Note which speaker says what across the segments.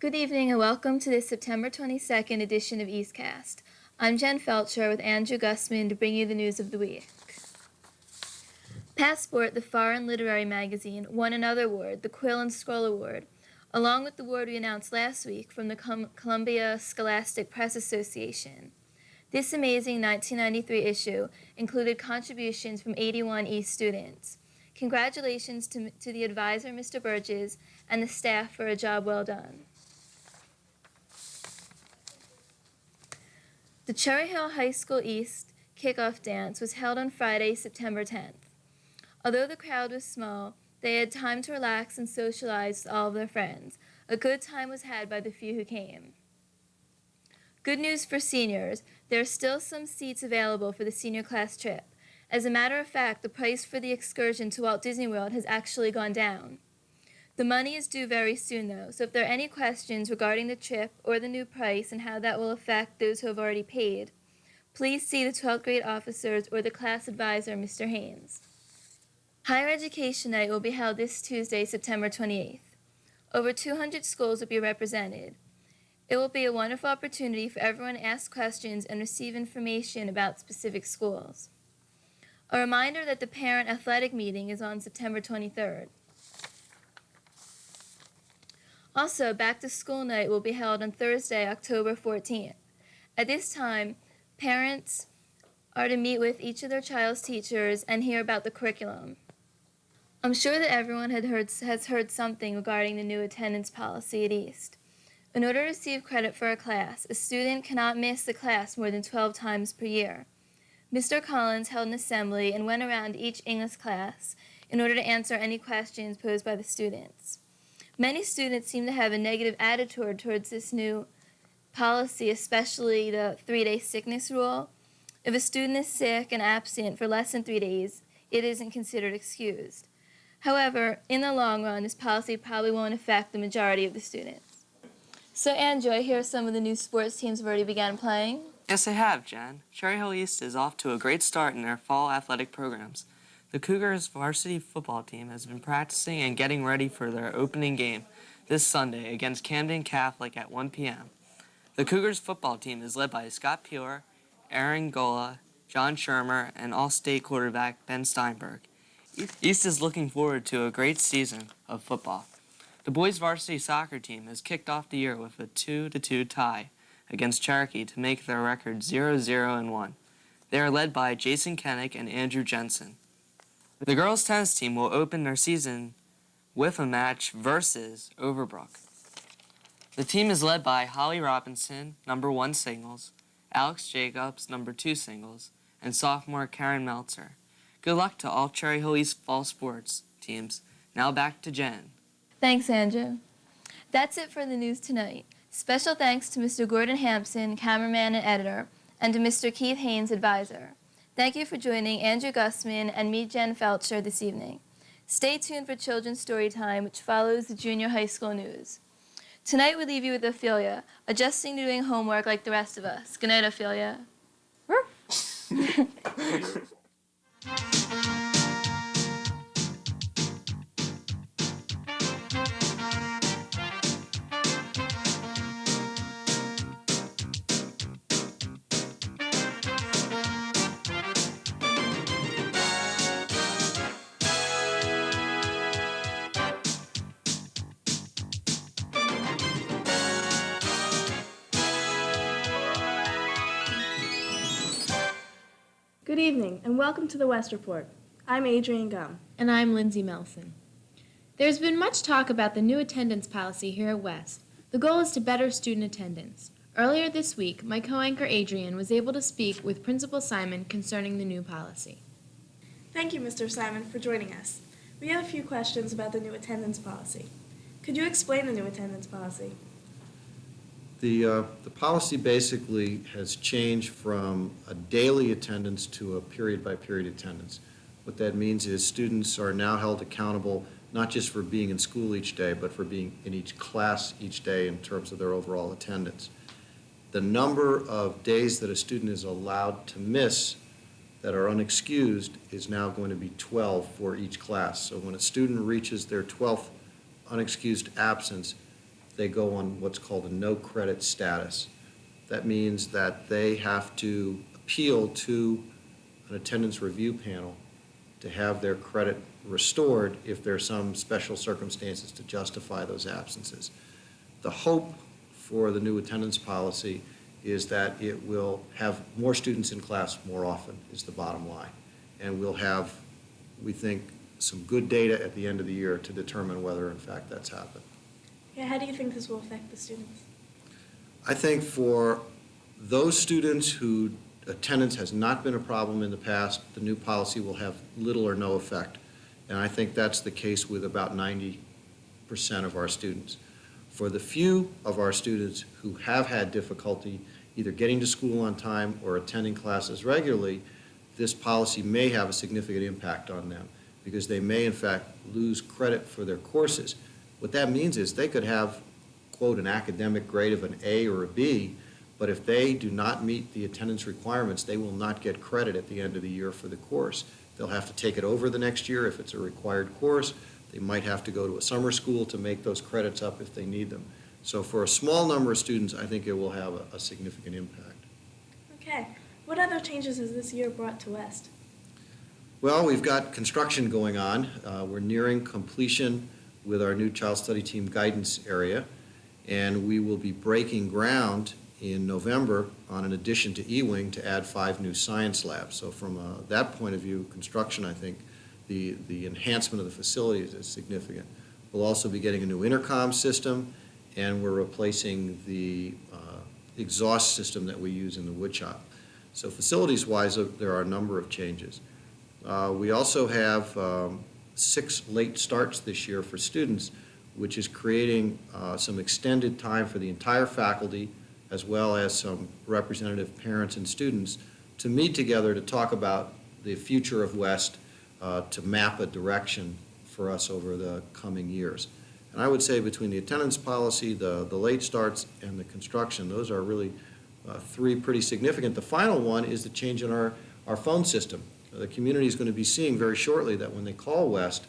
Speaker 1: Good evening and welcome to this September 22nd edition of EastCast. I'm Jen Felcher with Andrew Gussman to bring you the news of the week. Passport, the foreign literary magazine, won another award, the Quill and Scroll Award, along with the award we announced last week from the Columbia Scholastic Press Association. This amazing 1993 issue included contributions from 81 East students. Congratulations to the advisor, Mr. Burgess, and the staff for a job well done. The Cherry Hill High School East kickoff dance was held on Friday, September 10th. Although the crowd was small, they had time to relax and socialize with all of their friends. A good time was had by the few who came. Good news for seniors, there are still some seats available for the senior class trip. As a matter of fact, the price for the excursion to Walt Disney World has actually gone down. The money is due very soon, though, so if there are any questions regarding the trip or the new price and how that will affect those who have already paid, please see the 12th grade officers or the class advisor, Mr. Haynes. Higher Education Night will be held this Tuesday, September 28th. Over 200 schools will be represented. It will be a wonderful opportunity for everyone to ask questions and receive information about specific schools. A reminder that the parent athletic meeting is on September 23rd. Also, Back to School Night will be held on Thursday, October 14th. At this time, parents are to meet with each of their child's teachers and hear about the curriculum. I'm sure that everyone has heard something regarding the new attendance policy at East. In order to receive credit for a class, a student cannot miss the class more than 12 times per year. Mr. Collins held an assembly and went around each English class in order to answer any questions posed by the students. Many students seem to have a negative attitude towards this new policy, especially the 3-day sickness rule. If a student is sick and absent for less than 3 days, it isn't considered excused. However, in the long run, this policy probably won't affect the majority of the students. So, Andrew, I hear some of the new sports teams have already begun playing.
Speaker 2: Yes, they have, Jen. Cherry Hill East is off to a great start in their fall athletic programs. The Cougars varsity football team has been practicing and getting ready for their opening game this Sunday against Camden Catholic at 1 p.m. The Cougars football team is led by Scott Pure, Aaron Gola, John Shermer, and all-state quarterback Ben Steinberg. East is looking forward to a great season of football. The boys varsity soccer team has kicked off the year with a 2-2 tie against Cherokee to make their record 0-0-1. They are led by Jason Kennick and Andrew Jensen. The girls tennis team will open their season with a match versus Overbrook. The team is led by Holly Robinson, number 1 singles, Alex Jacobs, number 2 singles, and sophomore Karen Meltzer. Good luck to all Cherry Hill East fall sports teams. Now back to Jen.
Speaker 1: Thanks, Andrew. That's it for the news tonight. Special thanks to Mr. Gordon Hampson, cameraman and editor, and to Mr. Keith Haynes, advisor. Thank you for joining Andrew Gussman and me, Jen Felcher, this evening. Stay tuned for Children's Story Time, which follows the junior high school news. Tonight we leave you with Ophelia, adjusting to doing homework like the rest of us. Good night, Ophelia.
Speaker 3: Good evening, and welcome to the West Report. I'm Adrienne Gum.
Speaker 4: And I'm Lindsay Melson. There's been much talk about the new attendance policy here at West. The goal is to better student attendance. Earlier this week, my co-anchor Adrienne was able to speak with Principal Simon concerning the new policy.
Speaker 3: Thank you, Mr. Simon, for joining us. We have a few questions about the new attendance policy. Could you explain the new attendance policy?
Speaker 5: The policy basically has changed from a daily attendance to a period-by-period attendance. What that means is students are now held accountable not just for being in school each day, but for being in each class each day in terms of their overall attendance. The number of days that a student is allowed to miss that are unexcused is now going to be 12 for each class. So when a student reaches their 12th unexcused absence, they go on what's called a no credit status. That means that they have to appeal to an attendance review panel to have their credit restored if there are some special circumstances to justify those absences. The hope for the new attendance policy is that it will have more students in class more often, is the bottom line. And we'll have, we think, some good data at the end of the year to determine whether in fact that's happened.
Speaker 3: Yeah, how do you think this will affect the students?
Speaker 5: I think for those students who attendance has not been a problem in the past, the new policy will have little or no effect. And I think that's the case with about 90% of our students. For the few of our students who have had difficulty either getting to school on time or attending classes regularly, this policy may have a significant impact on them because they may in fact lose credit for their courses. What that means is they could have, quote, an academic grade of an A or a B, but if they do not meet the attendance requirements, they will not get credit at the end of the year for the course. They'll have to take it over the next year if it's a required course. They might have to go to a summer school to make those credits up if they need them. So for a small number of students, I think it will have a significant impact.
Speaker 3: Okay. What other changes has this year brought to West?
Speaker 5: Well, we've got construction going on. We're nearing completion with our new child study team guidance area, and we will be breaking ground in November on an addition to E-Wing to add 5 new science labs. So from that point of view, construction, I think, the enhancement of the facilities is significant. We'll also be getting a new intercom system, and we're replacing the exhaust system that we use in the wood shop. So facilities-wise, there are a number of changes. We also have 6 late starts this year for students, which is creating some extended time for the entire faculty, as well as some representative parents and students, to meet together to talk about the future of West, to map a direction for us over the coming years. And I would say between the attendance policy, the late starts, and the construction, those are really 3 pretty significant. The final one is the change in our phone system. The community is going to be seeing very shortly that when they call West,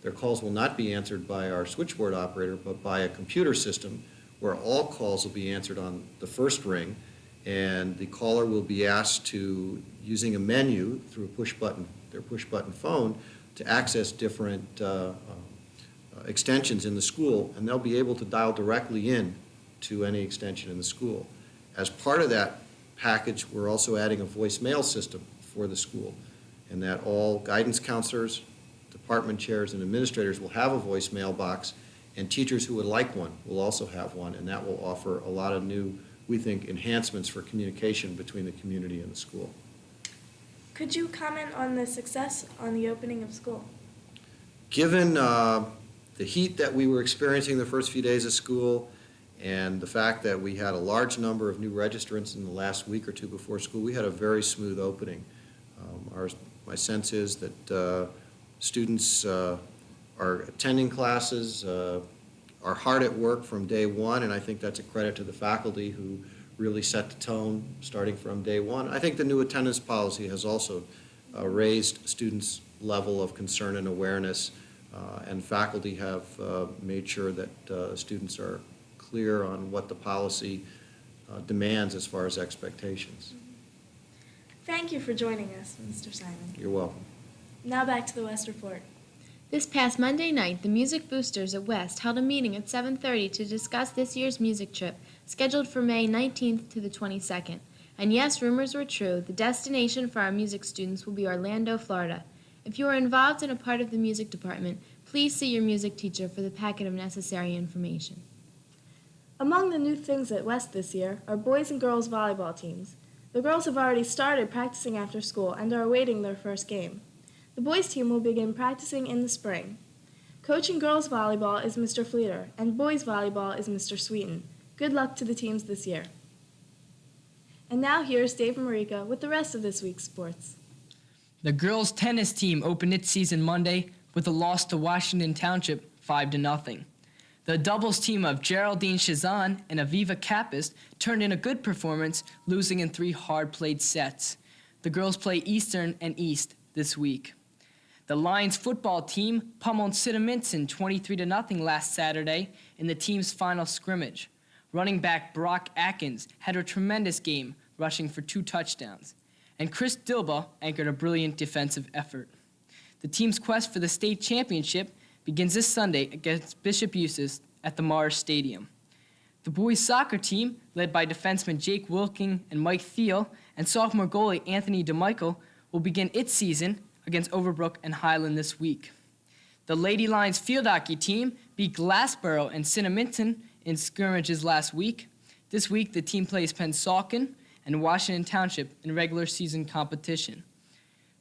Speaker 5: their calls will not be answered by our switchboard operator, but by a computer system where all calls will be answered on the first ring, and the caller will be asked to, using a menu through their push-button phone, to access different extensions in the school, and they'll be able to dial directly in to any extension in the school. As part of that package, we're also adding a voicemail system for the school, and that all guidance counselors, department chairs, and administrators will have a voicemail box, and teachers who would like one will also have one, and that will offer a lot of new, we think, enhancements for communication between the community and the school.
Speaker 3: Could you comment on the success on the opening of school?
Speaker 5: Given the heat that we were experiencing the first few days of school and the fact that we had a large number of new registrants in the last week or two before school, we had a very smooth opening. My sense is that students are attending classes, are hard at work from day one, and I think that's a credit to the faculty who really set the tone starting from day one. I think the new attendance policy has also raised students' level of concern and awareness, and faculty have made sure that students are clear on what the policy demands as far as expectations.
Speaker 3: Thank you for joining us, Mr. Simon.
Speaker 5: You're welcome.
Speaker 3: Now back to the West Report.
Speaker 4: This past Monday night, the Music Boosters at West held a meeting at 7:30 to discuss this year's music trip, scheduled for May 19th to the 22nd. And yes, rumors were true. The destination for our music students will be Orlando, Florida. If you are involved in a part of the music department, please see your music teacher for the packet of necessary information.
Speaker 3: Among the new things at West this year are boys and girls volleyball teams. The girls have already started practicing after school and are awaiting their first game. The boys team will begin practicing in the spring. Coaching girls volleyball is Mr. Fleeter, and boys volleyball is Mr. Sweeten. Good luck to the teams this year. And now here's Dave Marica with the rest of this week's sports.
Speaker 6: The girls' tennis team opened its season Monday with a loss to Washington Township 5-0. The doubles team of Geraldine Chazan and Aviva Kappas turned in a good performance, losing in 3 hard-played sets. The girls play Eastern and East this week. The Lions football team pummeled Cinnaminson 23-0 last Saturday in the team's final scrimmage. Running back Brock Atkins had a tremendous game, rushing for 2 touchdowns. And Chris Dilba anchored a brilliant defensive effort. The team's quest for the state championship begins this Sunday against Bishop Eustace at the Mars Stadium. The boys' soccer team, led by defensemen Jake Wilking and Mike Thiel, and sophomore goalie Anthony DeMichael, will begin its season against Overbrook and Highland this week. The Lady Lions field hockey team beat Glassboro and Cinnaminson in scrimmages last week. This week, the team plays Pennsauken and Washington Township in regular season competition.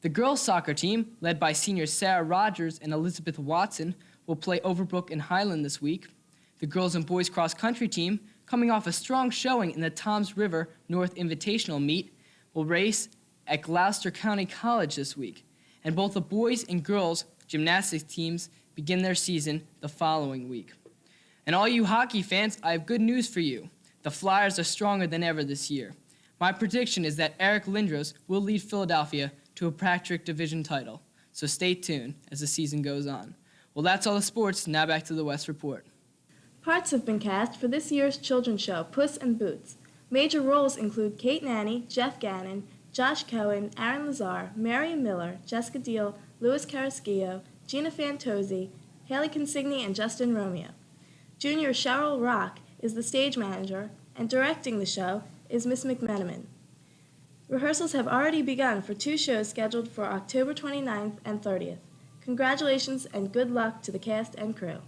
Speaker 6: The girls' soccer team, led by seniors Sarah Rogers and Elizabeth Watson, will play Overbrook and Highland this week. The girls and boys cross-country team, coming off a strong showing in the Toms River North Invitational meet, will race at Gloucester County College this week. And both the boys and girls gymnastics teams begin their season the following week. And all you hockey fans, I have good news for you. The Flyers are stronger than ever this year. My prediction is that Eric Lindros will lead Philadelphia to a Patrick Division title. So stay tuned as the season goes on. Well, that's all the sports. Now back to the West Report.
Speaker 3: Parts have been cast for this year's children's show, Puss in Boots. Major roles include Kate Nanny, Jeff Gannon, Josh Cohen, Aaron Lazar, Marion Miller, Jessica Deal, Louis Carrasquillo, Gina Fantozzi, Haley Consigny, and Justin Romeo. Junior Cheryl Rock is the stage manager, and directing the show is Miss McMenamin. Rehearsals have already begun for 2 shows scheduled for October 29th and 30th. Congratulations and good luck to the cast and crew.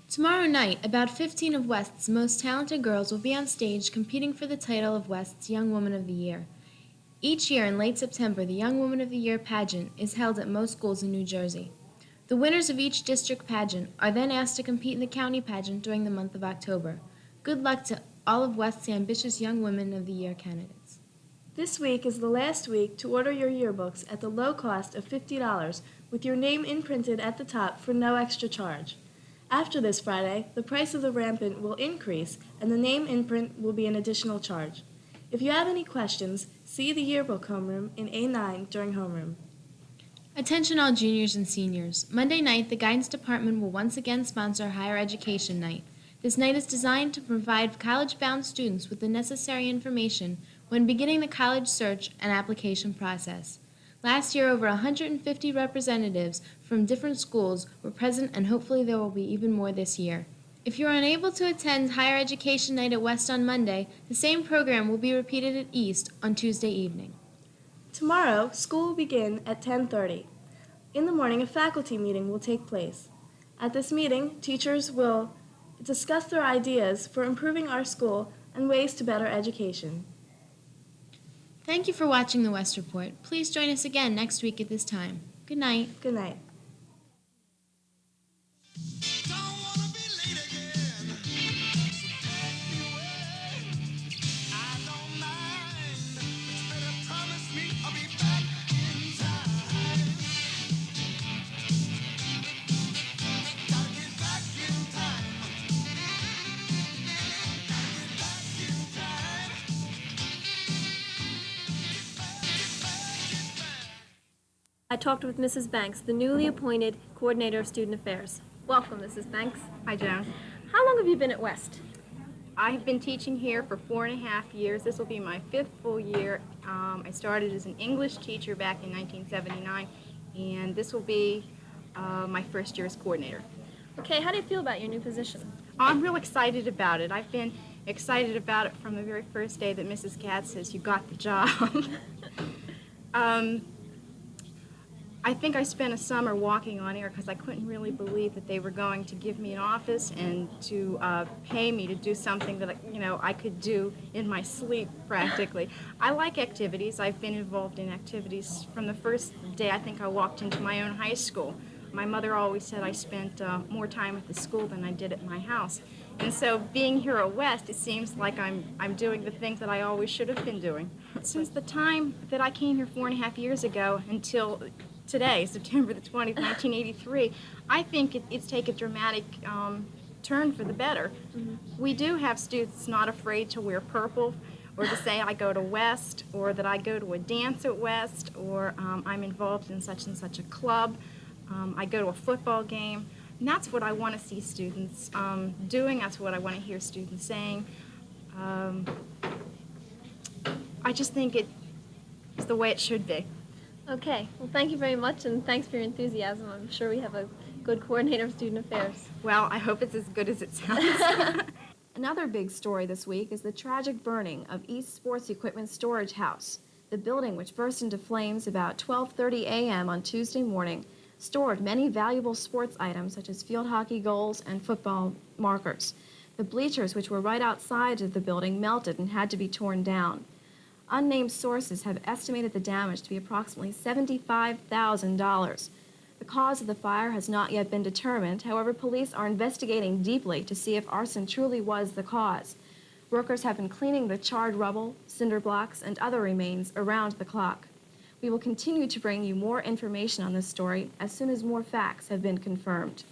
Speaker 4: Tomorrow night, about 15 of West's most talented girls will be on stage competing for the title of West's Young Woman of the Year. Each year in late September, the Young Woman of the Year pageant is held at most schools in New Jersey. The winners of each district pageant are then asked to compete in the county pageant during the month of October. Good luck to all of West's ambitious Young Women of the Year candidates.
Speaker 3: This week is the last week to order your yearbooks at the low cost of $50 with your name imprinted at the top for no extra charge. After this Friday, the price of the rampant will increase and the name imprint will be an additional charge. If you have any questions, see the yearbook homeroom in A9 during homeroom.
Speaker 4: Attention all juniors and seniors. Monday night, the Guidance Department will once again sponsor Higher Education Night. This night is designed to provide college-bound students with the necessary information when beginning the college search and application process. Last year, over 150 representatives from different schools were present, and hopefully there will be even more this year. If you are unable to attend Higher Education Night at West on Monday, the same program will be repeated at East on Tuesday evening.
Speaker 3: Tomorrow, school will begin at 10:30. In the morning, a faculty meeting will take place. At this meeting, teachers will discuss their ideas for improving our school and ways to better education.
Speaker 4: Thank you for watching the West Report. Please join us again next week at this time. Good night.
Speaker 3: Good night.
Speaker 7: I talked with Mrs. Banks, the newly appointed Coordinator of Student Affairs. Welcome, Mrs. Banks.
Speaker 8: Hi, Joan.
Speaker 7: How long have you been at West?
Speaker 8: I've been teaching here for 4.5 years. This will be my 5th full year. I started as an English teacher back in 1979, and this will be my first year as coordinator.
Speaker 7: Okay, how do you feel about your new position?
Speaker 8: I'm real excited about it. I've been excited about it from the very first day that Mrs. Katz says, "You got the job." I think I spent a summer walking on air because I couldn't really believe that they were going to give me an office and to pay me to do something that I could do in my sleep practically. I like activities. I've been involved in activities from the first day I think I walked into my own high school. My mother always said I spent more time at the school than I did at my house. And so being here at West, it seems like I'm doing the things that I always should have been doing. Since the time that I came here 4.5 years ago until today, September the 20th, 1983, I think it's taken a dramatic turn for the better. Mm-hmm. We do have students not afraid to wear purple. or to say I go to West, or that I go to a dance at West, or I'm involved in such and such a club, I go to a football game. And that's what I want to see students doing. That's what I want to hear students saying. I just think it's the way it should be.
Speaker 7: Okay, well, thank you very much, and thanks for your enthusiasm. I'm sure we have a good coordinator of student affairs.
Speaker 8: Well, I hope it's as good as it sounds.
Speaker 9: Another big story this week is the tragic burning of East Sports Equipment Storage House. The building, which burst into flames about 12:30 a.m. on Tuesday morning, stored many valuable sports items such as field hockey goals and football markers. The bleachers, which were right outside of the building, melted and had to be torn down. Unnamed sources have estimated the damage to be approximately $75,000. The cause of the fire has not yet been determined. However, police are investigating deeply to see if arson truly was the cause. Workers have been cleaning the charred rubble, cinder blocks, and other remains around the clock. We will continue to bring you more information on this story as soon as more facts have been confirmed.